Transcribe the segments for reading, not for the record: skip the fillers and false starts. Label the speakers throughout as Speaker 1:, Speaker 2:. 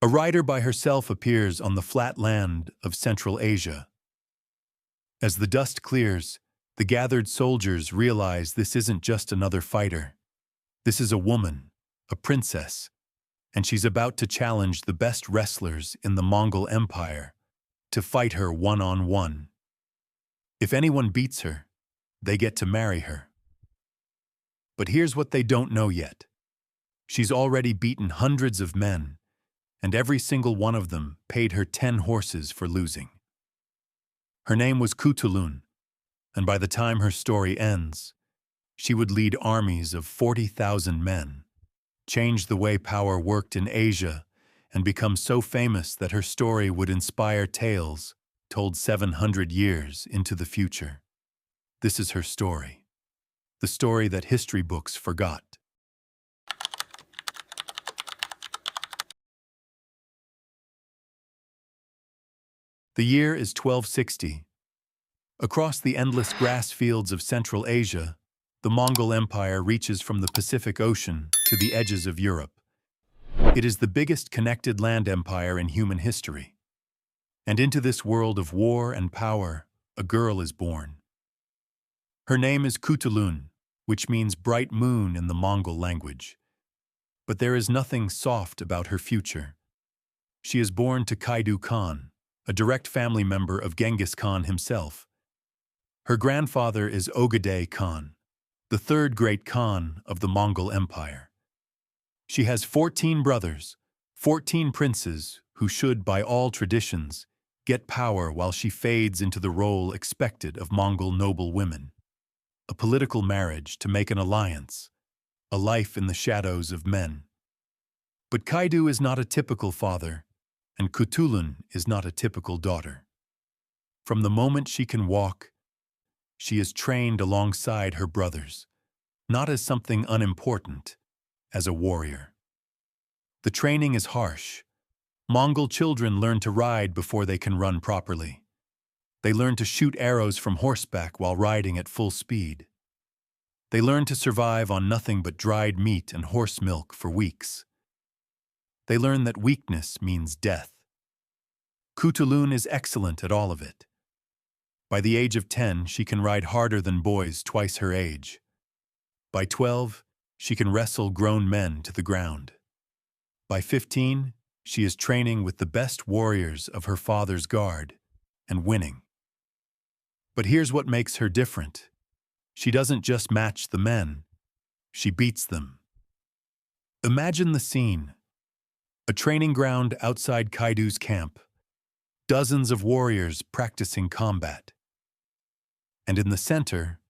Speaker 1: A rider by herself appears on the flat land of Central Asia. As the dust clears, the gathered soldiers realize this isn't just another fighter. This is a woman, a princess, and she's about to challenge the best wrestlers in the Mongol Empire to fight her one-on-one. If anyone beats her, they get to marry her. But here's what they don't know yet. She's already beaten hundreds of men, and every single one of them paid her 10 horses for losing. Her name was Khutulun, and by the time her story ends, she would lead armies of 40,000 men, change the way power worked in Asia, and become so famous that her story would inspire tales told 700 years into the future. This is her story, the story that history books forgot. The year is 1260. Across the endless grass fields of Central Asia, the Mongol Empire reaches from the Pacific Ocean to the edges of Europe. It is the biggest connected land empire in human history. And into this world of war and power, a girl is born. Her name is Khutulun, which means bright moon in the Mongol language. But there is nothing soft about her future. She is born to Kaidu Khan, a direct family member of Genghis Khan himself. Her grandfather is Ogedei Khan, the third great Khan of the Mongol Empire. She has 14 brothers, 14 princes who should, by all traditions, get power while she fades into the role expected of Mongol noble women. A political marriage to make an alliance, a life in the shadows of men. But Kaidu is not a typical father, and Khutulun is not a typical daughter. From the moment she can walk, she is trained alongside her brothers, not as something unimportant, as a warrior. The training is harsh. Mongol children learn to ride before they can run properly. They learn to shoot arrows from horseback while riding at full speed. They learn to survive on nothing but dried meat and horse milk for weeks. They learn that weakness means death. Khutulun is excellent at all of it. By the age of 10, she can ride harder than boys twice her age. By 12, she can wrestle grown men to the ground. By 15, she is training with the best warriors of her father's guard and winning. But here's what makes her different. She doesn't just match the men, she beats them. Imagine the scene. A training ground outside Kaidu's camp. Dozens of warriors practicing combat. And in the center,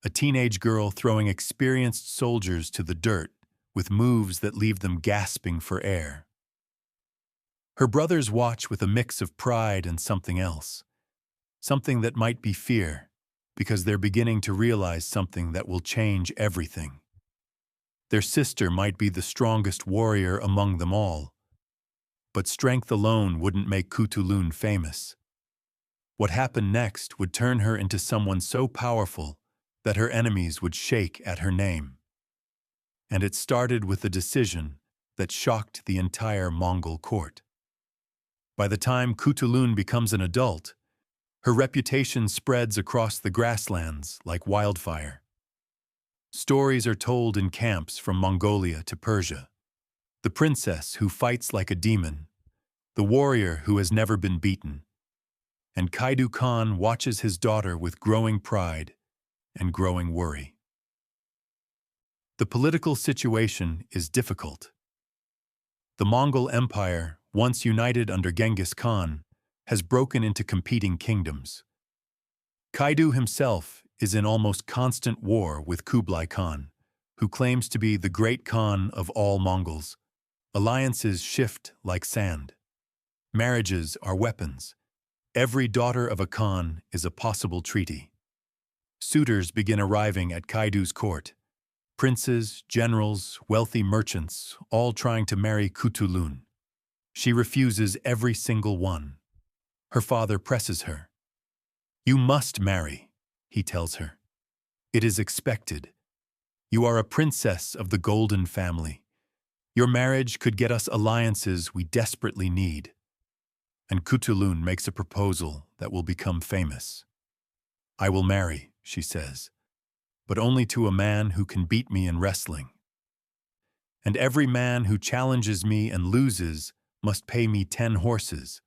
Speaker 1: a teenage girl throwing experienced soldiers to the dirt with moves that leave them gasping for air. Her brothers watch with a mix of pride and something else. Something that might be fear, because they're beginning to realize something that will change everything. Their sister might be the strongest warrior among them all. But strength alone wouldn't make Khutulun famous. What happened next would turn her into someone so powerful that her enemies would shake at her name. And it started with a decision that shocked the entire Mongol court. By the time Khutulun becomes an adult, her reputation spreads across the grasslands like wildfire. Stories are told in camps from Mongolia to Persia. The princess who fights like a demon, the warrior who has never been beaten. And Kaidu Khan watches his daughter with growing pride and growing worry. The political situation is difficult. The Mongol Empire, once united under Genghis Khan, has broken into competing kingdoms. Kaidu himself is in almost constant war with Kublai Khan, who claims to be the great Khan of all Mongols. Alliances shift like sand. Marriages are weapons. Every daughter of a Khan is a possible treaty. Suitors begin arriving at Kaidu's court. Princes, generals, wealthy merchants, all trying to marry Khutulun. She refuses every single one. Her father presses her. "You must marry," he tells her. "It is expected. You are a princess of the Golden family. Your marriage could get us alliances we desperately need. And Khutulun makes a proposal that will become famous. I will marry, she says, but only to a man who can beat me in wrestling. And every man who challenges me and loses must pay me 10 horses.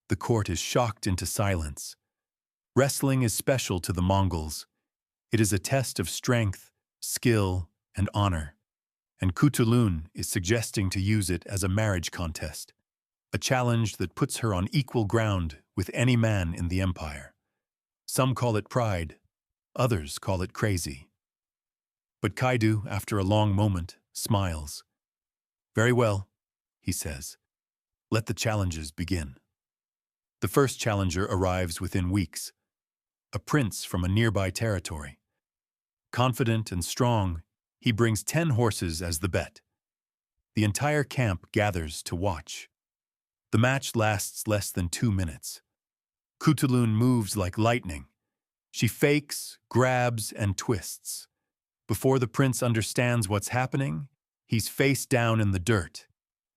Speaker 1: The court is shocked into silence. Wrestling is special to the Mongols. It is a test of strength, skill, and honor. And Khutulun is suggesting to use it as a marriage contest, a challenge that puts her on equal ground with any man in the empire. Some call it pride, others call it crazy. But Kaidu, after a long moment, smiles. Very well, he says. Let the challenges begin. The first challenger arrives within weeks, a prince from a nearby territory. Confident and strong, he brings 10 horses as the bet. The entire camp gathers to watch. The match lasts less than 2 minutes. Khutulun moves like lightning. She fakes, grabs, and twists. Before the prince understands what's happening, he's face down in the dirt,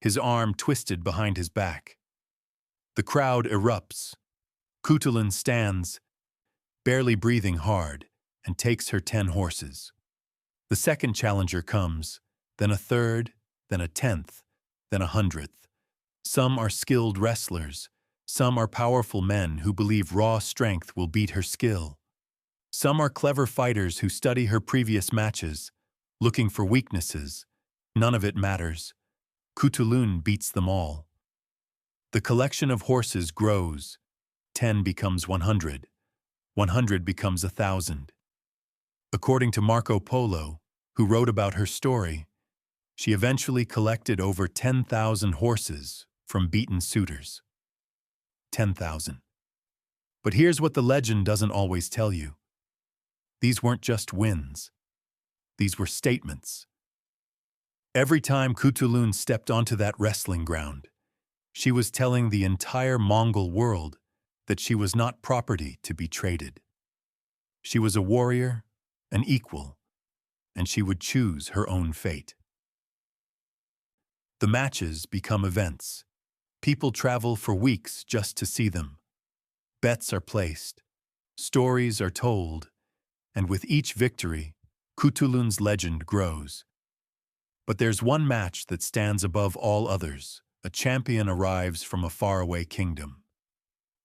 Speaker 1: his arm twisted behind his back. The crowd erupts. Khutulun stands, barely breathing hard, and takes her 10 horses. The second challenger comes, then a third, then a 10th, then a 100th. Some are skilled wrestlers. Some are powerful men who believe raw strength will beat her skill. Some are clever fighters who study her previous matches, looking for weaknesses. None of it matters. Khutulun beats them all. The collection of horses grows. 10 becomes 100. 100 becomes 1,000. According to Marco Polo, who wrote about her story, she eventually collected over 10,000 horses from beaten suitors. 10,000. But here's what the legend doesn't always tell you. These weren't just wins. These were statements. Every time Khutulun stepped onto that wrestling ground, she was telling the entire Mongol world that she was not property to be traded. She was a warrior, an equal, and she would choose her own fate. The matches become events. People travel for weeks just to see them. Bets are placed. Stories are told. And with each victory, Khutulun's legend grows. But there's one match that stands above all others. A champion arrives from a faraway kingdom.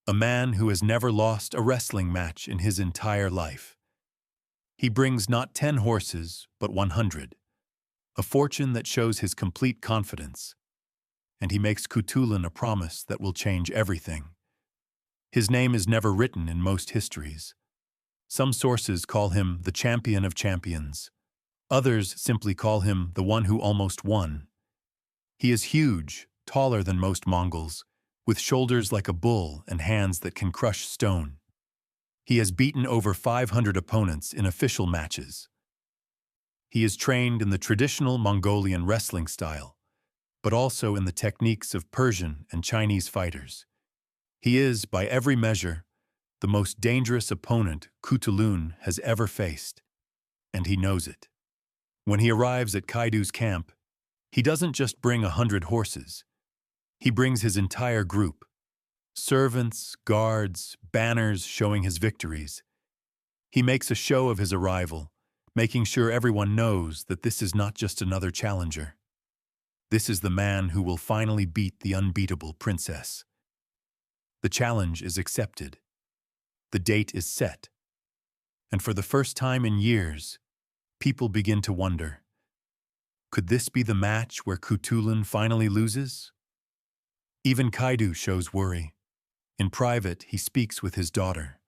Speaker 1: A man who has never lost a wrestling match in his entire life. He brings not 10 horses, but 100. A fortune that shows his complete confidence. And he makes Khutulun a promise that will change everything. His name is never written in most histories. Some sources call him the champion of champions. Others simply call him the one who almost won. He is huge, taller than most Mongols, with shoulders like a bull and hands that can crush stone. He has beaten over 500 opponents in official matches. He is trained in the traditional Mongolian wrestling style, but also in the techniques of Persian and Chinese fighters. He is, by every measure, the most dangerous opponent Khutulun has ever faced, and he knows it. When he arrives at Kaidu's camp, he doesn't just bring 100 horses. He brings his entire group. Servants, guards, banners showing his victories. He makes a show of his arrival, making sure everyone knows that this is not just another challenger. This is the man who will finally beat the unbeatable princess. The challenge is accepted. The date is set. And for the first time in years, people begin to wonder, could this be the match where Khutulun finally loses? Even Kaidu shows worry. In private, he speaks with his daughter.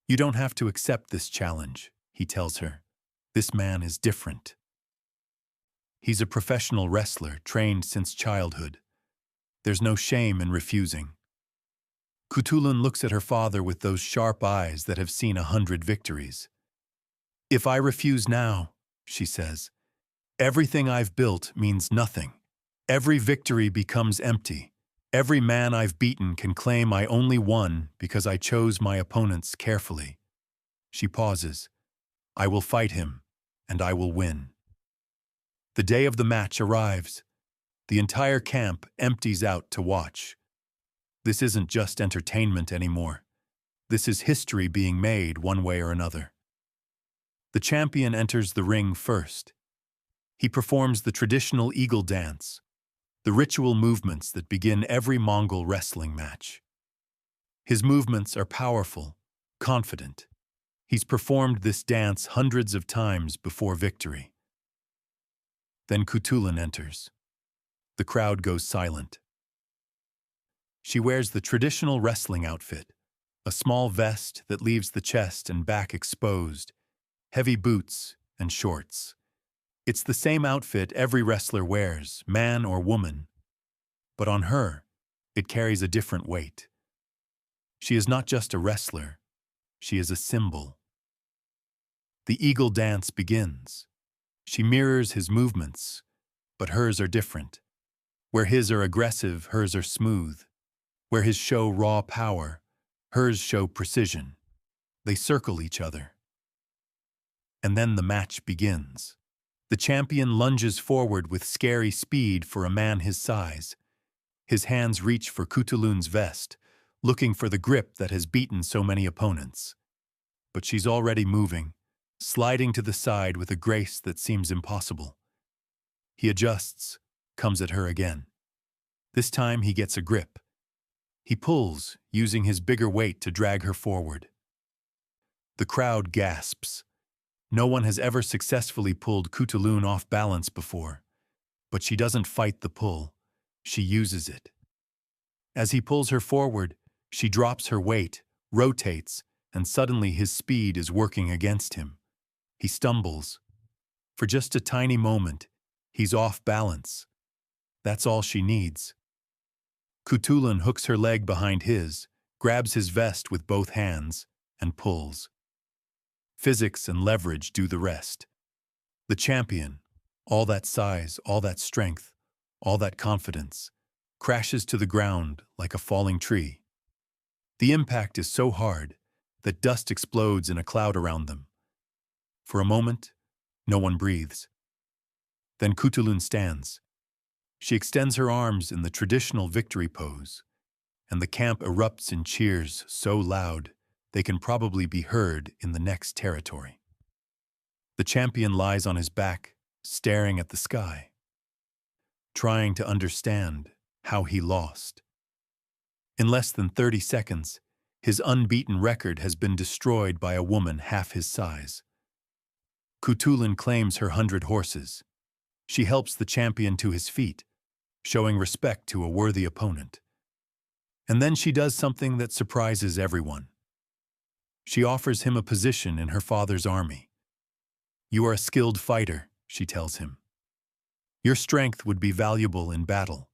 Speaker 1: You don't have to accept this challenge, he tells her. This man is different. He's a professional wrestler trained since childhood. There's no shame in refusing. Khutulun looks at her father with those sharp eyes that have seen 100 victories. If I refuse now, she says, everything I've built means nothing. Every victory becomes empty. Every man I've beaten can claim I only won because I chose my opponents carefully. She pauses. I will fight him, and I will win. The day of the match arrives. The entire camp empties out to watch. This isn't just entertainment anymore. This is history being made one way or another. The champion enters the ring first. He performs the traditional eagle dance, the ritual movements that begin every Mongol wrestling match. His movements are powerful, confident. He's performed this dance hundreds of times before victory. Then Khutulun enters. The crowd goes silent. She wears the traditional wrestling outfit, a small vest that leaves the chest and back exposed, heavy boots and shorts. It's the same outfit every wrestler wears, man or woman. But on her, it carries a different weight. She is not just a wrestler, she is a symbol. The eagle dance begins. She mirrors his movements, but hers are different. Where his are aggressive, hers are smooth. Where his show raw power, hers show precision. They circle each other. And then the match begins. The champion lunges forward with scary speed for a man his size. His hands reach for Khutulun's vest, looking for the grip that has beaten so many opponents. But she's already moving, sliding to the side with a grace that seems impossible. He adjusts, comes at her again. This time he gets a grip. He pulls, using his bigger weight to drag her forward. The crowd gasps. No one has ever successfully pulled Khutulun off balance before, but she doesn't fight the pull, she uses it. As he pulls her forward, she drops her weight, rotates, and suddenly his speed is working against him. He stumbles. For just a tiny moment, he's off balance. That's all she needs. Khutulun hooks her leg behind his, grabs his vest with both hands, and pulls. Physics and leverage do the rest. The champion, all that size, all that strength, all that confidence, crashes to the ground like a falling tree. The impact is so hard that dust explodes in a cloud around them. For a moment, no one breathes. Then Khutulun stands. She extends her arms in the traditional victory pose, and the camp erupts in cheers so loud they can probably be heard in the next territory. The champion lies on his back, staring at the sky, trying to understand how he lost. In less than 30 seconds, his unbeaten record has been destroyed by a woman half his size. Khutulun claims her 100 horses. She helps the champion to his feet, showing respect to a worthy opponent. And then she does something that surprises everyone. She offers him a position in her father's army. "You are a skilled fighter," she tells him. "Your strength would be valuable in battle.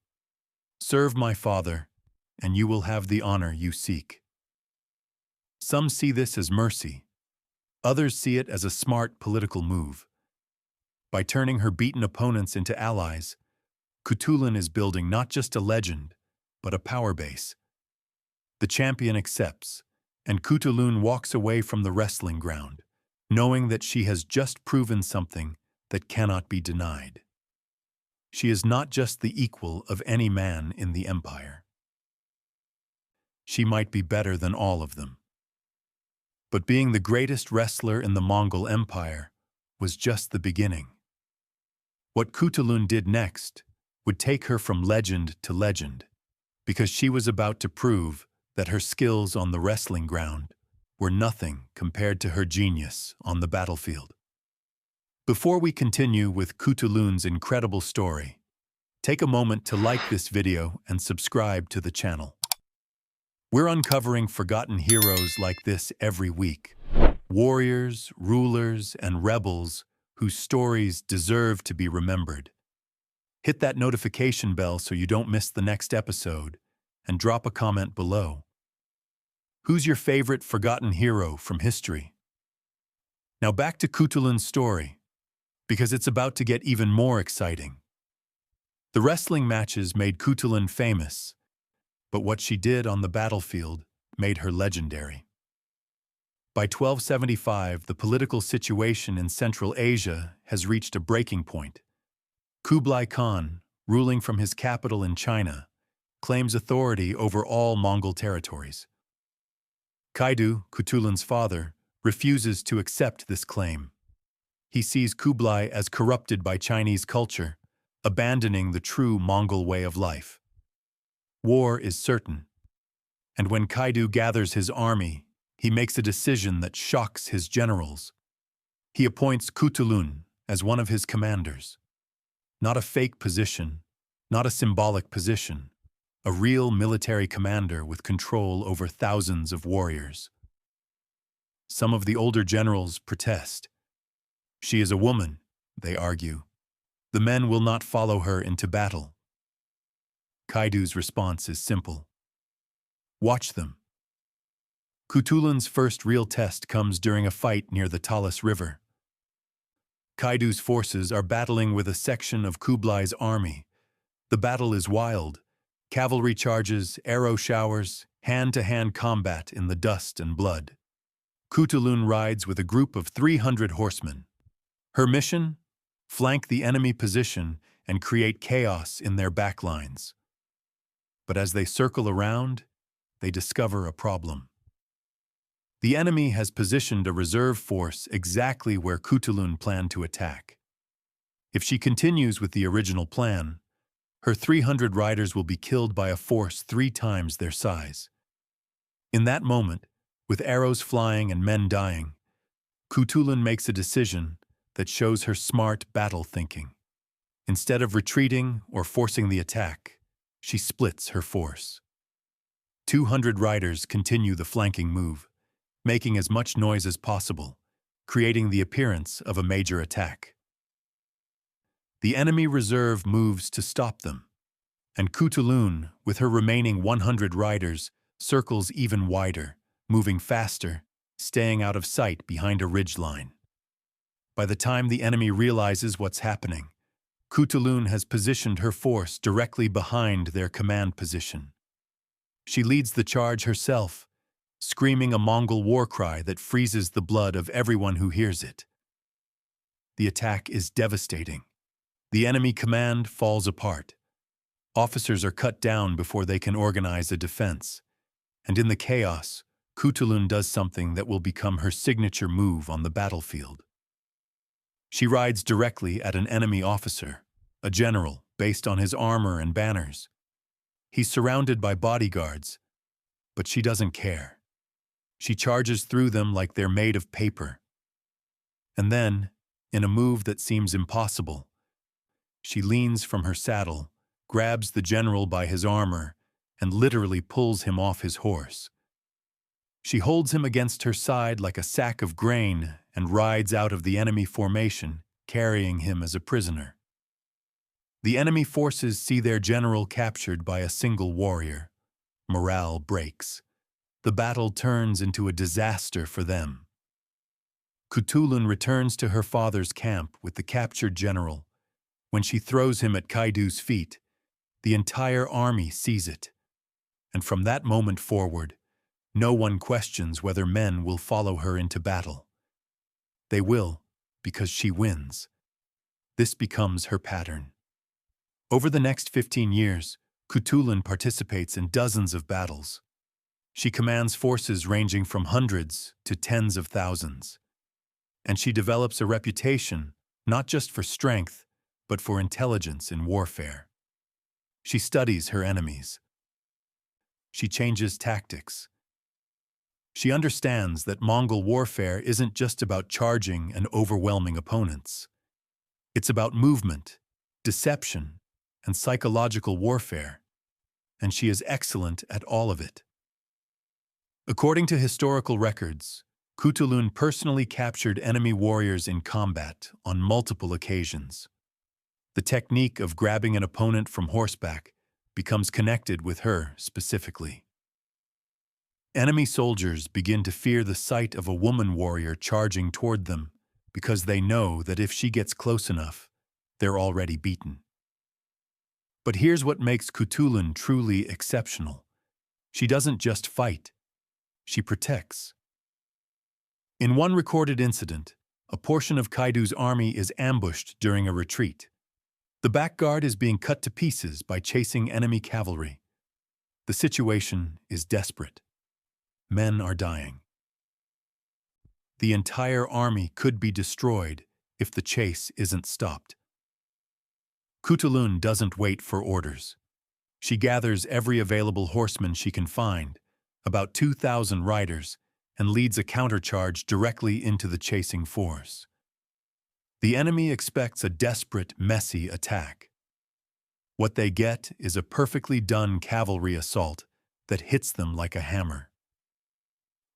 Speaker 1: Serve my father, and you will have the honor you seek." Some see this as mercy. Others see it as a smart political move. By turning her beaten opponents into allies, Khutulun is building not just a legend, but a power base. The champion accepts, and Khutulun walks away from the wrestling ground, knowing that she has just proven something that cannot be denied. She is not just the equal of any man in the empire. She might be better than all of them. But being the greatest wrestler in the Mongol Empire was just the beginning. What Khutulun did next would take her from legend to legend, because she was about to prove that her skills on the wrestling ground were nothing compared to her genius on the battlefield. Before we continue with Khutulun's incredible story, take a moment to like this video and subscribe to the channel. We're uncovering forgotten heroes like this every week. Warriors, rulers, and rebels whose stories deserve to be remembered. Hit that notification bell so you don't miss the next episode, and drop a comment below. Who's your favorite forgotten hero from history? Now back to Khutulun's story, because it's about to get even more exciting. The wrestling matches made Khutulun famous, but what she did on the battlefield made her legendary. By 1275, the political situation in Central Asia has reached a breaking point. Kublai Khan, ruling from his capital in China, claims authority over all Mongol territories. Kaidu, Khutulun's father, refuses to accept this claim. He sees Kublai as corrupted by Chinese culture, abandoning the true Mongol way of life. War is certain, and when Kaidu gathers his army, he makes a decision that shocks his generals. He appoints Khutulun as one of his commanders. Not a fake position, not a symbolic position, a real military commander with control over thousands of warriors. Some of the older generals protest. She is a woman, they argue. The men will not follow her into battle. Kaidu's response is simple. Watch them. Khutulun's first real test comes during a fight near the Talas River. Kaidu's forces are battling with a section of Kublai's army. The battle is wild. Cavalry charges, arrow showers, hand-to-hand combat in the dust and blood. Khutulun rides with a group of 300 horsemen. Her mission? Flank the enemy position and create chaos in their backlines. But as they circle around, they discover a problem. The enemy has positioned a reserve force exactly where Khutulun planned to attack. If she continues with the original plan, her 300 riders will be killed by a force 3 times their size. In that moment, with arrows flying and men dying, Khutulun makes a decision that shows her smart battle thinking. Instead of retreating or forcing the attack, she splits her force. 200 riders continue the flanking move, making as much noise as possible, creating the appearance of a major attack. The enemy reserve moves to stop them, and Khutulun, with her remaining 100 riders, circles even wider, moving faster, staying out of sight behind a ridgeline. By the time the enemy realizes what's happening, Khutulun has positioned her force directly behind their command position. She leads the charge herself, screaming a Mongol war cry that freezes the blood of everyone who hears it. The attack is devastating. The enemy command falls apart. Officers are cut down before they can organize a defense. And in the chaos, Khutulun does something that will become her signature move on the battlefield. She rides directly at an enemy officer, a general, based on his armor and banners. He's surrounded by bodyguards, but she doesn't care. She charges through them like they're made of paper. And then, in a move that seems impossible, she leans from her saddle, grabs the general by his armor, and literally pulls him off his horse. She holds him against her side like a sack of grain and rides out of the enemy formation, carrying him as a prisoner. The enemy forces see their general captured by a single warrior. Morale breaks. The battle turns into a disaster for them. Khutulun returns to her father's camp with the captured general. When she throws him at Kaidu's feet, the entire army sees it. And from that moment forward, no one questions whether men will follow her into battle. They will, because she wins. This becomes her pattern. Over the next 15 years, Khutulun participates in dozens of battles. She commands forces ranging from hundreds to tens of thousands. And she develops a reputation not just for strength, but for intelligence in warfare. She studies her enemies. She changes tactics. She understands that Mongol warfare isn't just about charging and overwhelming opponents. It's about movement, deception, and psychological warfare, and she is excellent at all of it. According to historical records, Khutulun personally captured enemy warriors in combat on multiple occasions. The technique of grabbing an opponent from horseback becomes connected with her specifically. Enemy soldiers begin to fear the sight of a woman warrior charging toward them because they know that if she gets close enough, they're already beaten. But here's what makes Khutulun truly exceptional. She doesn't just fight, she protects. In one recorded incident, a portion of Kaidu's army is ambushed during a retreat. The back guard is being cut to pieces by chasing enemy cavalry. The situation is desperate. Men are dying. The entire army could be destroyed if the chase isn't stopped. Khutulun doesn't wait for orders. She gathers every available horseman she can find, about 2,000 riders, and leads a countercharge directly into the chasing force. The enemy expects a desperate, messy attack. What they get is a perfectly done cavalry assault that hits them like a hammer.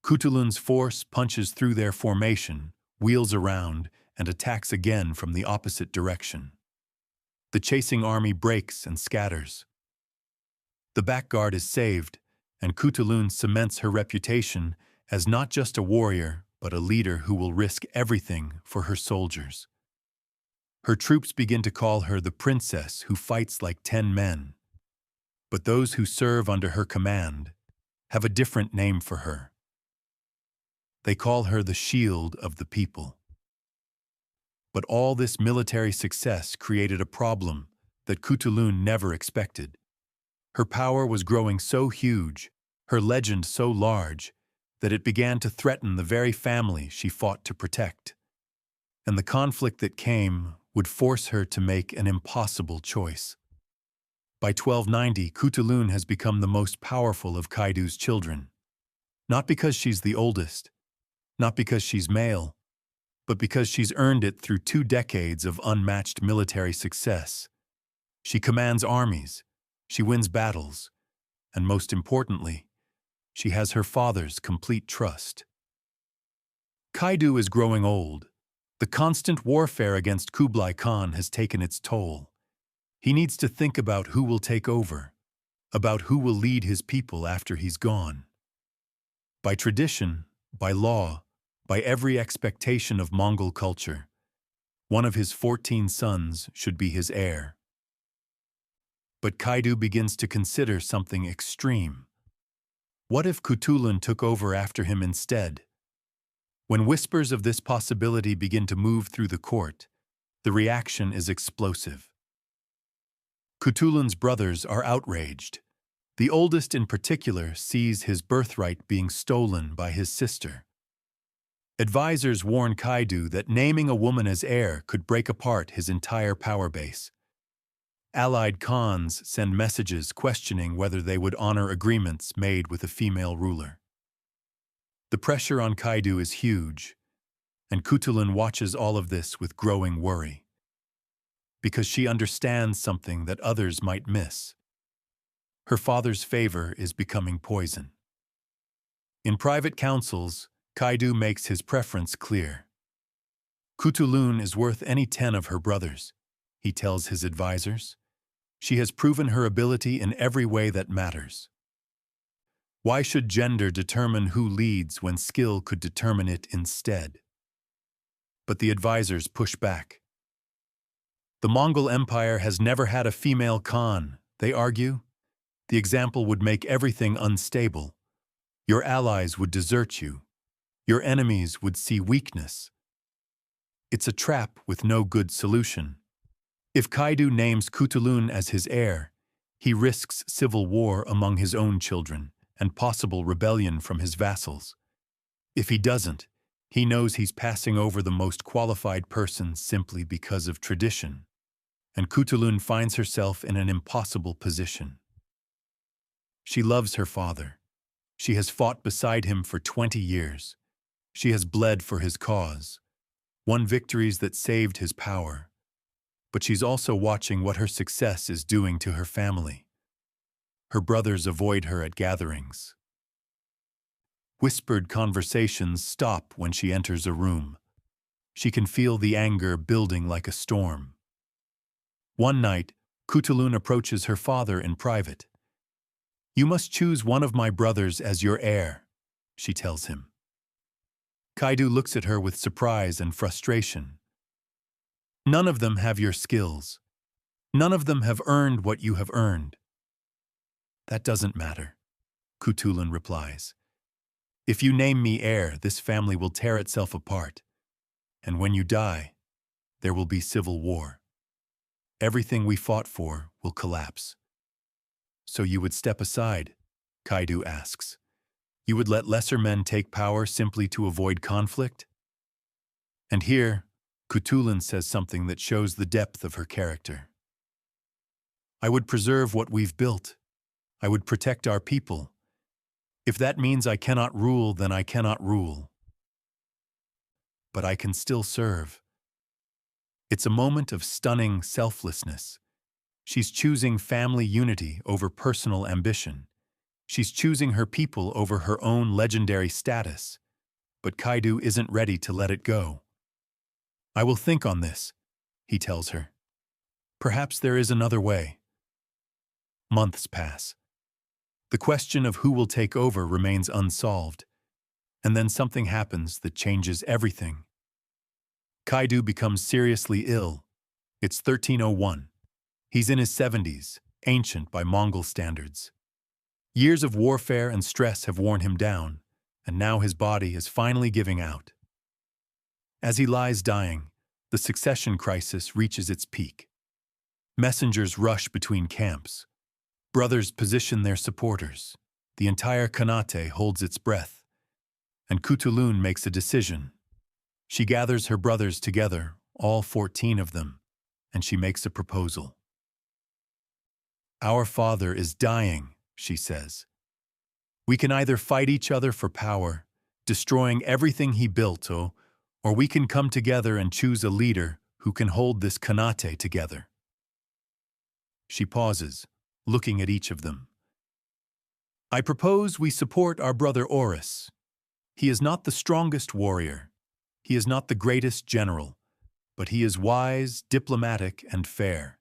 Speaker 1: Khutulun's force punches through their formation, wheels around, and attacks again from the opposite direction. The chasing army breaks and scatters. The back guard is saved, and Khutulun cements her reputation as not just a warrior, but a leader who will risk everything for her soldiers. Her troops begin to call her the princess who fights like 10 men. But those who serve under her command have a different name for her. They call her the shield of the people. But all this military success created a problem that Khutulun never expected. Her power was growing so huge, her legend so large, that it began to threaten the very family she fought to protect. And the conflict that came would force her to make an impossible choice. By 1290, Khutulun has become the most powerful of Kaidu's children. Not because she's the oldest, not because she's male, but because she's earned it through 2 decades of unmatched military success. She commands armies, she wins battles, and most importantly, she has her father's complete trust. Kaidu is growing old. The constant warfare against Kublai Khan has taken its toll. He needs to think about who will take over, about who will lead his people after he's gone. By tradition, by law, by every expectation of Mongol culture, one of his 14 sons should be his heir. But Kaidu begins to consider something extreme. What if Khutulun took over after him instead? When whispers of this possibility begin to move through the court, the reaction is explosive. Khutulun's brothers are outraged. The oldest in particular sees his birthright being stolen by his sister. Advisors warn Kaidu that naming a woman as heir could break apart his entire power base. Allied Khans send messages questioning whether they would honor agreements made with a female ruler. The pressure on Kaidu is huge, and Khutulun watches all of this with growing worry, because she understands something that others might miss. Her father's favor is becoming poison. In private councils, Kaidu makes his preference clear. Khutulun is worth any 10 of her brothers, he tells his advisors. She has proven her ability in every way that matters. Why should gender determine who leads when skill could determine it instead? But the advisors push back. The Mongol Empire has never had a female Khan, they argue. The example would make everything unstable. Your allies would desert you. Your enemies would see weakness. It's a trap with no good solution. If Kaidu names Khutulun as his heir, he risks civil war among his own children and possible rebellion from his vassals. If he doesn't, he knows he's passing over the most qualified person simply because of tradition, and Khutulun finds herself in an impossible position. She loves her father. She has fought beside him for 20 years. She has bled for his cause, won victories that saved his power. But she's also watching what her success is doing to her family. Her brothers avoid her at gatherings. Whispered conversations stop when she enters a room. She can feel the anger building like a storm. One night, Khutulun approaches her father in private. "You must choose one of my brothers as your heir," she tells him. Kaidu looks at her with surprise and frustration. "None of them have your skills. None of them have earned what you have earned." "That doesn't matter," Khutulun replies. "If you name me heir, this family will tear itself apart. And when you die, there will be civil war. everything we fought for will collapse. So you would step aside? Kaidu asks. You would let lesser men take power simply to avoid conflict? And here, Khutulun says something that shows the depth of her character. I would preserve what we've built. I would protect our people. If that means I cannot rule, then I cannot rule. But I can still serve. It's a moment of stunning selflessness. She's choosing family unity over personal ambition. She's choosing her people over her own legendary status. But Kaidu isn't ready to let it go. I will think on this, he tells her. Perhaps there is another way. Months pass. The question of who will take over remains unsolved. And then something happens that changes everything. Kaidu becomes seriously ill. It's 1301. He's in his 70s, ancient by Mongol standards. Years of warfare and stress have worn him down, and now his body is finally giving out. As he lies dying, the succession crisis reaches its peak. Messengers rush between camps. Brothers position their supporters. The entire Khanate holds its breath. And Khutulun makes a decision. She gathers her brothers together, all 14 of them, and she makes a proposal. Our father is dying, she says. We can either fight each other for power, destroying everything he built, or we can come together and choose a leader who can hold this Khanate together. She pauses, looking at each of them. I propose we support our brother Oris. He is not the strongest warrior. He is not the greatest general, but he is wise, diplomatic, and fair.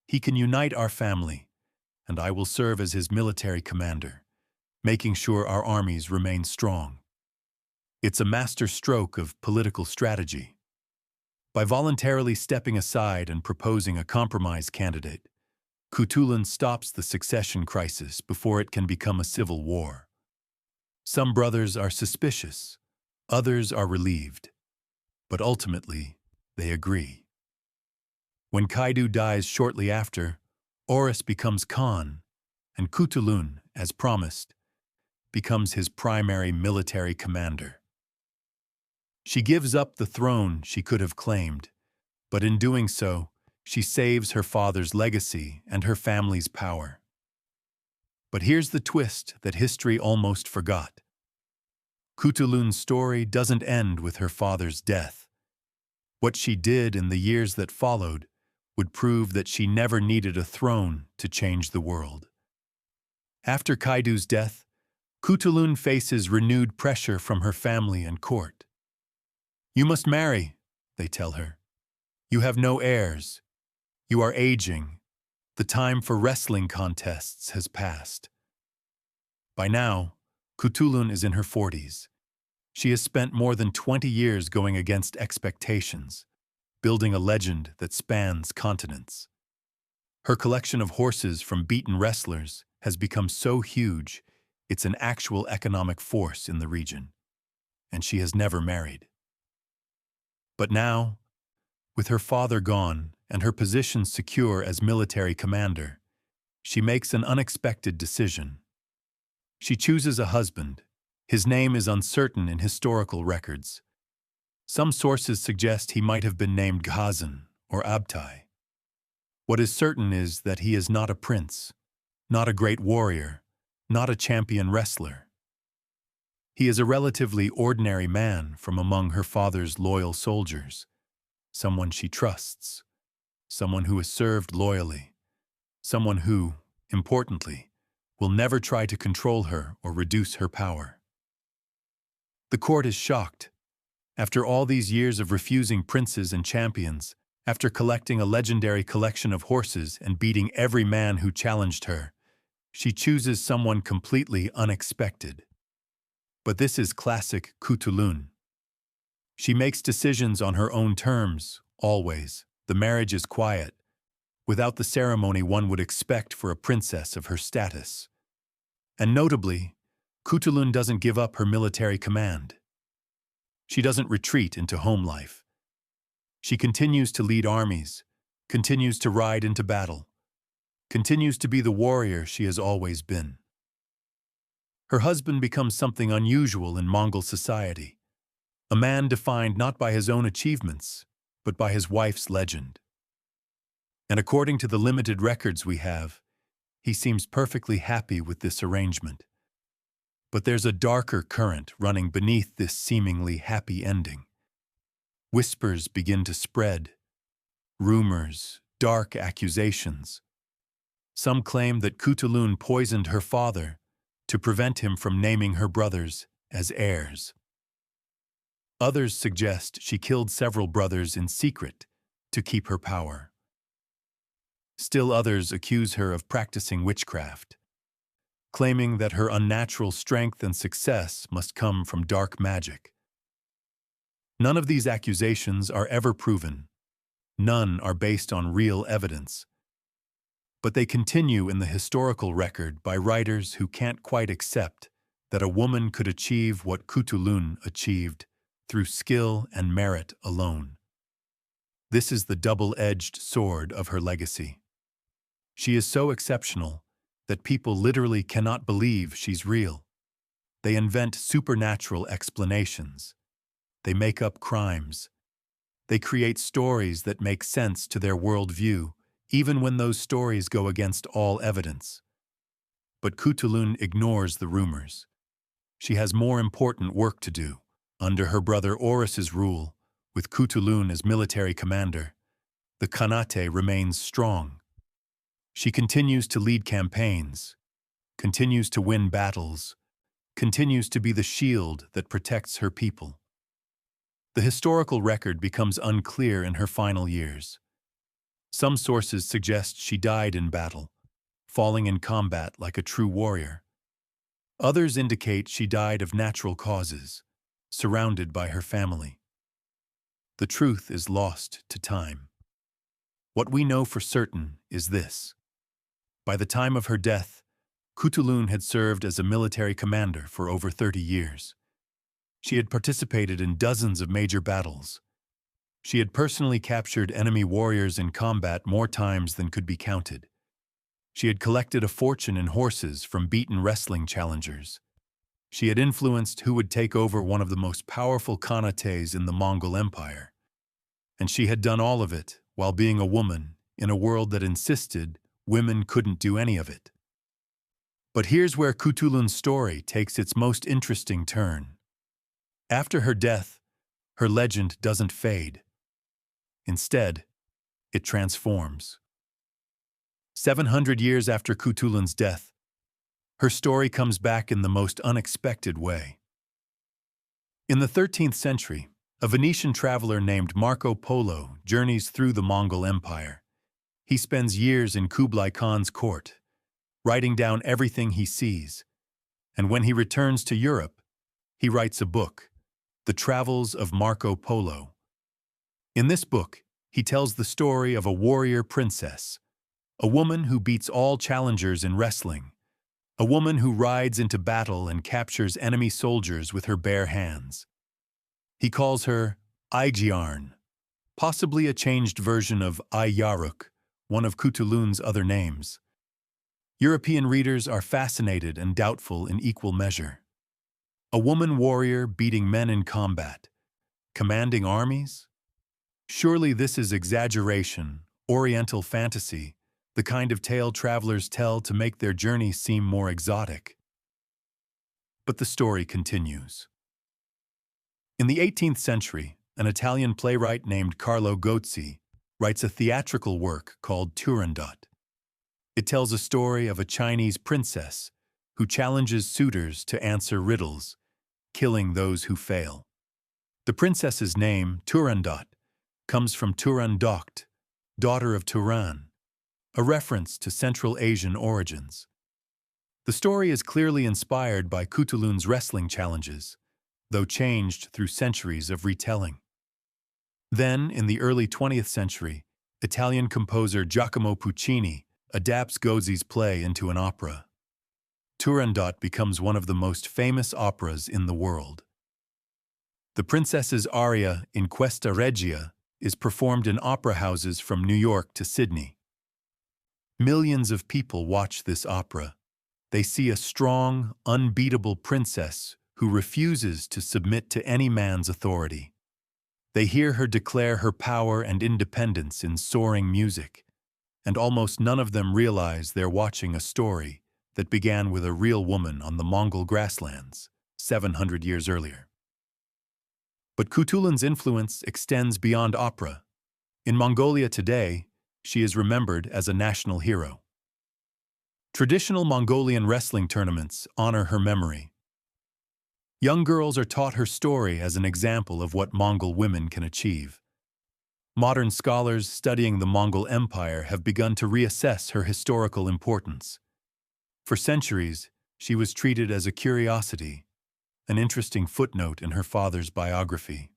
Speaker 1: He can unite our family, and I will serve as his military commander, making sure our armies remain strong. It's a master stroke of political strategy. By voluntarily stepping aside and proposing a compromise candidate, Khutulun stops the succession crisis before it can become a civil war. Some brothers are suspicious, others are relieved, but ultimately they agree. When Kaidu dies shortly after, Oris becomes Khan, and Khutulun, as promised, becomes his primary military commander. She gives up the throne she could have claimed, but in doing so, she saves her father's legacy and her family's power. But here's the twist that history almost forgot. Khutulun's story doesn't end with her father's death. What she did in the years that followed would prove that she never needed a throne to change the world. After Kaidu's death, Khutulun faces renewed pressure from her family and court. You must marry, they tell her. You have no heirs. You are aging. The time for wrestling contests has passed. By now, Khutulun is in her 40s. She has spent more than 20 years going against expectations, building a legend that spans continents. Her collection of horses from beaten wrestlers has become so huge, it's an actual economic force in the region. And she has never married. But now, with her father gone and her position secure as military commander, she makes an unexpected decision. She chooses a husband. His name is uncertain in historical records. Some sources suggest he might have been named Ghazan or Abtai. What is certain is that he is not a prince, not a great warrior, not a champion wrestler. He is a relatively ordinary man from among her father's loyal soldiers, someone she trusts, someone who has served loyally, someone who, importantly, will never try to control her or reduce her power. The court is shocked. After all these years of refusing princes and champions, after collecting a legendary collection of horses and beating every man who challenged her, she chooses someone completely unexpected. But this is classic Khutulun. She makes decisions on her own terms, always. The marriage is quiet, without the ceremony one would expect for a princess of her status. And notably, Khutulun doesn't give up her military command. She doesn't retreat into home life. She continues to lead armies, continues to ride into battle, continues to be the warrior she has always been. Her husband becomes something unusual in Mongol society, a man defined not by his own achievements, but by his wife's legend. And according to the limited records we have, he seems perfectly happy with this arrangement. But there's a darker current running beneath this seemingly happy ending. Whispers begin to spread, rumors, dark accusations. Some claim that Khutulun poisoned her father to prevent him from naming her brothers as heirs. Others suggest she killed several brothers in secret to keep her power. Still others accuse her of practicing witchcraft, claiming that her unnatural strength and success must come from dark magic. None of these accusations are ever proven. None are based on real evidence. But they continue in the historical record by writers who can't quite accept that a woman could achieve what Khutulun achieved through skill and merit alone. This is the double-edged sword of her legacy. She is so exceptional that people literally cannot believe she's real. They invent supernatural explanations. They make up crimes. They create stories that make sense to their worldview, even when those stories go against all evidence. But Khutulun ignores the rumors. She has more important work to do. Under her brother Oris's rule, with Khutulun as military commander, the Khanate remains strong. She continues to lead campaigns, continues to win battles, continues to be the shield that protects her people. The historical record becomes unclear in her final years. Some sources suggest she died in battle, falling in combat like a true warrior. Others indicate she died of natural causes, surrounded by her family. The truth is lost to time. What we know for certain is this. By the time of her death, Khutulun had served as a military commander for over 30 years. She had participated in dozens of major battles. She had personally captured enemy warriors in combat more times than could be counted. She had collected a fortune in horses from beaten wrestling challengers. She had influenced who would take over one of the most powerful khanates in the Mongol Empire. And she had done all of it while being a woman in a world that insisted women couldn't do any of it. But here's where Khutulun's story takes its most interesting turn. After her death, her legend doesn't fade. Instead, it transforms. 700 years after Khutulun's death, her story comes back in the most unexpected way. In the 13th century, a Venetian traveler named Marco Polo journeys through the Mongol Empire. He spends years in Kublai Khan's court, writing down everything he sees. And when he returns to Europe, he writes a book, The Travels of Marco Polo. In this book, he tells the story of a warrior princess, a woman who beats all challengers in wrestling, a woman who rides into battle and captures enemy soldiers with her bare hands. He calls her Aigiarn, possibly a changed version of Ayaruk, one of Khutulun's other names. European readers are fascinated and doubtful in equal measure. A woman warrior beating men in combat, commanding armies? Surely this is exaggeration, Oriental fantasy, the kind of tale travelers tell to make their journey seem more exotic. But the story continues. In the 18th century, an Italian playwright named Carlo Gozzi writes a theatrical work called Turandot. It tells a story of a Chinese princess who challenges suitors to answer riddles, killing those who fail. The princess's name, Turandot, comes from Turandot, daughter of Turan, a reference to Central Asian origins. The story is clearly inspired by Khutulun's wrestling challenges, though changed through centuries of retelling. Then, in the early 20th century, Italian composer Giacomo Puccini adapts Gozzi's play into an opera. Turandot becomes one of the most famous operas in the world. The princess's aria in Questa Regia is performed in opera houses from New York to Sydney. Millions of people watch this opera. They see a strong, unbeatable princess who refuses to submit to any man's authority. They hear her declare her power and independence in soaring music, and almost none of them realize they're watching a story that began with a real woman on the Mongol grasslands 700 years earlier. But Khutulun's influence extends beyond opera. In Mongolia today, she is remembered as a national hero. Traditional Mongolian wrestling tournaments honor her memory. Young girls are taught her story as an example of what Mongol women can achieve. Modern scholars studying the Mongol Empire have begun to reassess her historical importance. For centuries, she was treated as a curiosity, an interesting footnote in her father's biography.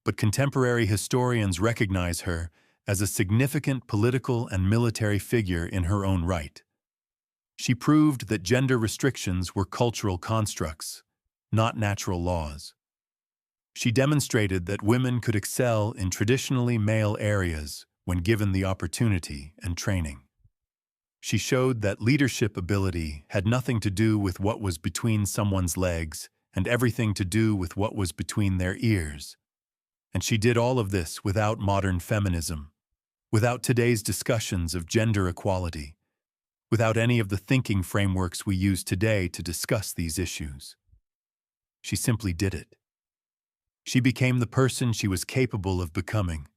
Speaker 1: But contemporary historians recognize her as a significant political and military figure in her own right. She proved that gender restrictions were cultural constructs, not natural laws. She demonstrated that women could excel in traditionally male areas when given the opportunity and training. She showed that leadership ability had nothing to do with what was between someone's legs and everything to do with what was between their ears. And she did all of this without modern feminism, without today's discussions of gender equality, without any of the thinking frameworks we use today to discuss these issues. She simply did it. She became the person she was capable of becoming,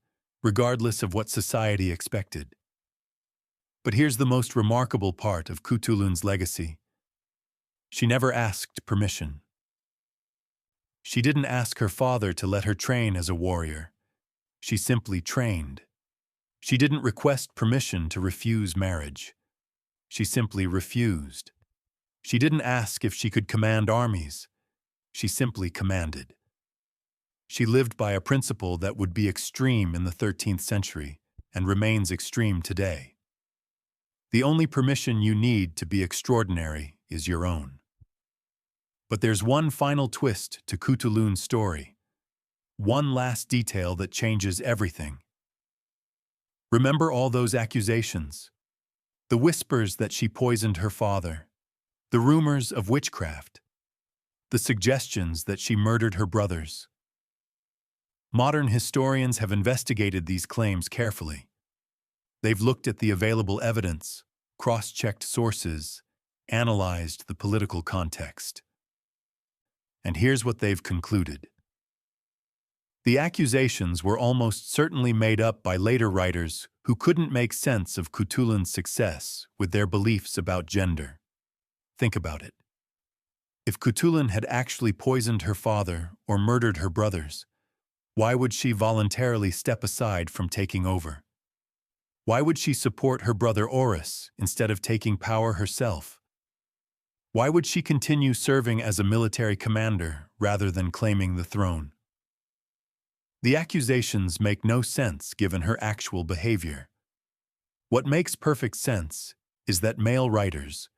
Speaker 1: regardless of what society expected. But here's the most remarkable part of Khutulun's legacy. She never asked permission. She didn't ask her father to let her train as a warrior. She simply trained. She didn't request permission to refuse marriage. She simply refused. She didn't ask if she could command armies. She simply commanded. She lived by a principle that would be extreme in the 13th century and remains extreme today. The only permission you need to be extraordinary is your own. But there's one final twist to Khutulun's story. One last detail that changes everything. Remember all those accusations? The whispers that she poisoned her father, the rumors of witchcraft, the suggestions that she murdered her brothers. Modern historians have investigated these claims carefully. They've looked at the available evidence, cross-checked sources, analyzed the political context. And here's what they've concluded. The accusations were almost certainly made up by later writers who couldn't make sense of Khutulun's success with their beliefs about gender. Think about it. If Khutulun had actually poisoned her father or murdered her brothers, why would she voluntarily step aside from taking over? Why would she support her brother Oris instead of taking power herself? Why would she continue serving as a military commander rather than claiming the throne? The accusations make no sense given her actual behavior. What makes perfect sense is that male writers,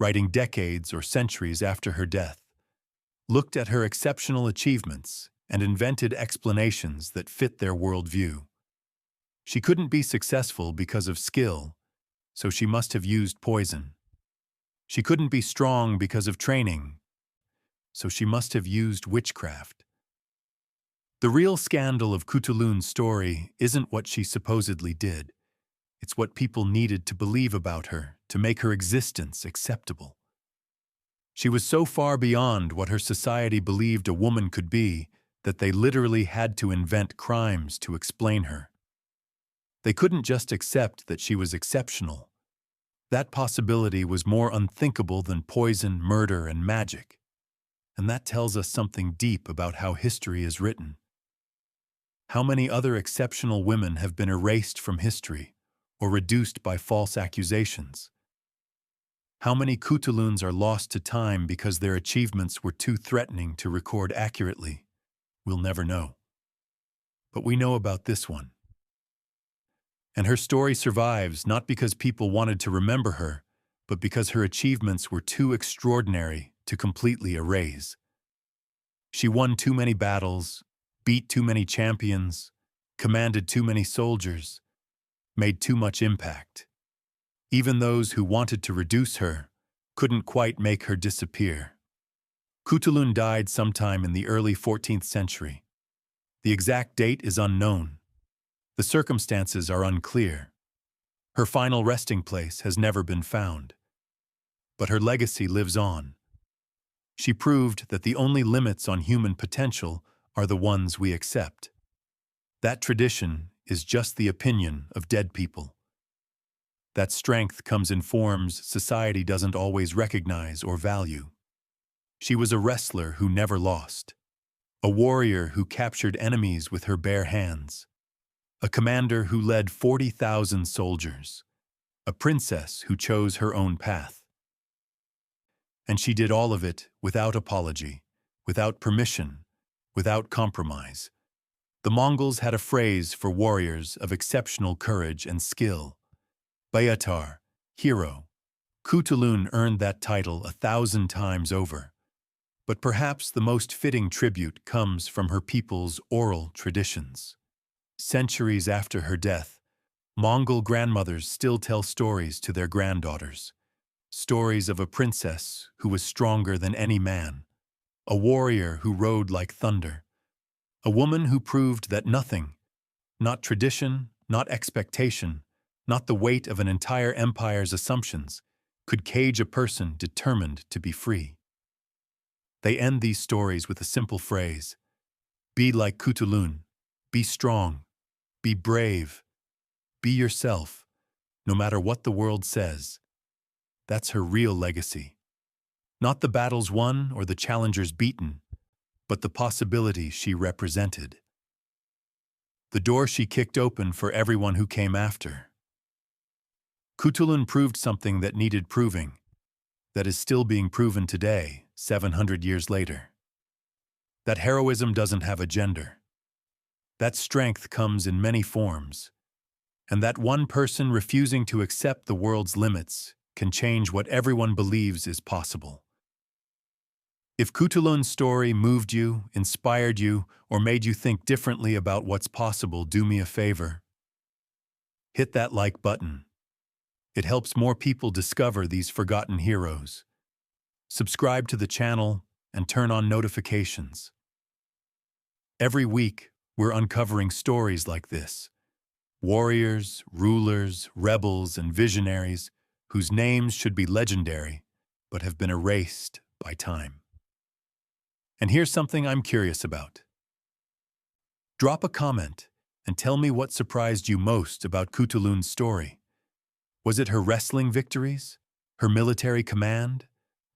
Speaker 1: writing decades or centuries after her death, looked at her exceptional achievements and invented explanations that fit their worldview. She couldn't be successful because of skill, so she must have used poison. She couldn't be strong because of training, so she must have used witchcraft. The real scandal of Khutulun's story isn't what she supposedly did. It's what people needed to believe about her to make her existence acceptable. She was so far beyond what her society believed a woman could be that they literally had to invent crimes to explain her. They couldn't just accept that she was exceptional. That possibility was more unthinkable than poison, murder, and magic. And that tells us something deep about how history is written. How many other exceptional women have been erased from history or reduced by false accusations? How many Khutuluns are lost to time because their achievements were too threatening to record accurately? We'll never know. But we know about this one. And her story survives not because people wanted to remember her, but because her achievements were too extraordinary to completely erase. She won too many battles, beat too many champions, commanded too many soldiers, made too much impact. Even those who wanted to reduce her couldn't quite make her disappear. Khutulun died sometime in the early 14th century. The exact date is unknown. The circumstances are unclear. Her final resting place has never been found. But her legacy lives on. She proved that the only limits on human potential are the ones we accept. That tradition is just the opinion of dead people. That strength comes in forms society doesn't always recognize or value. She was a wrestler who never lost, a warrior who captured enemies with her bare hands, a commander who led 40,000 soldiers, a princess who chose her own path. And she did all of it without apology, without permission, without compromise. The Mongols had a phrase for warriors of exceptional courage and skill: Bayatar, hero. Khutulun earned that title 1,000 times over. But perhaps the most fitting tribute comes from her people's oral traditions. Centuries after her death, Mongol grandmothers still tell stories to their granddaughters. Stories of a princess who was stronger than any man, a warrior who rode like thunder, a woman who proved that nothing, not tradition, not expectation, not the weight of an entire empire's assumptions, could cage a person determined to be free. They end these stories with a simple phrase: be like Khutulun, be strong, be brave, be yourself, no matter what the world says. That's her real legacy. Not the battles won or the challengers beaten, but the possibility she represented. The door she kicked open for everyone who came after. Khutulun proved something that needed proving, that is still being proven today, 700 years later. That heroism doesn't have a gender. That strength comes in many forms, and that one person refusing to accept the world's limits can change what everyone believes is possible. If Khutulun's story moved you, inspired you, or made you think differently about what's possible, do me a favor. Hit that like button. It helps more people discover these forgotten heroes. Subscribe to the channel and turn on notifications. Every week, we're uncovering stories like this. Warriors, rulers, rebels, and visionaries whose names should be legendary, but have been erased by time. And here's something I'm curious about. Drop a comment and tell me what surprised you most about Khutulun's story. Was it her wrestling victories? Her military command?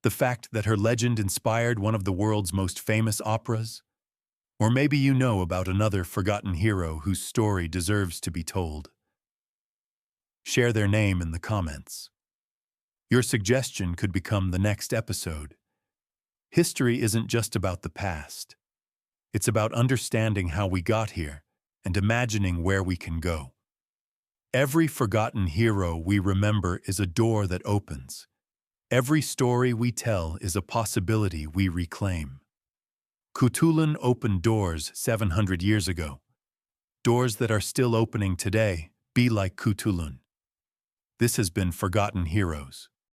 Speaker 1: The fact that her legend inspired one of the world's most famous operas? Or maybe you know about another forgotten hero whose story deserves to be told. Share their name in the comments. Your suggestion could become the next episode. History isn't just about the past. It's about understanding how we got here and imagining where we can go. Every forgotten hero we remember is a door that opens. Every story we tell is a possibility we reclaim. Khutulun opened doors 700 years ago. Doors that are still opening today. Be like Khutulun. This has been Forgotten Heroes.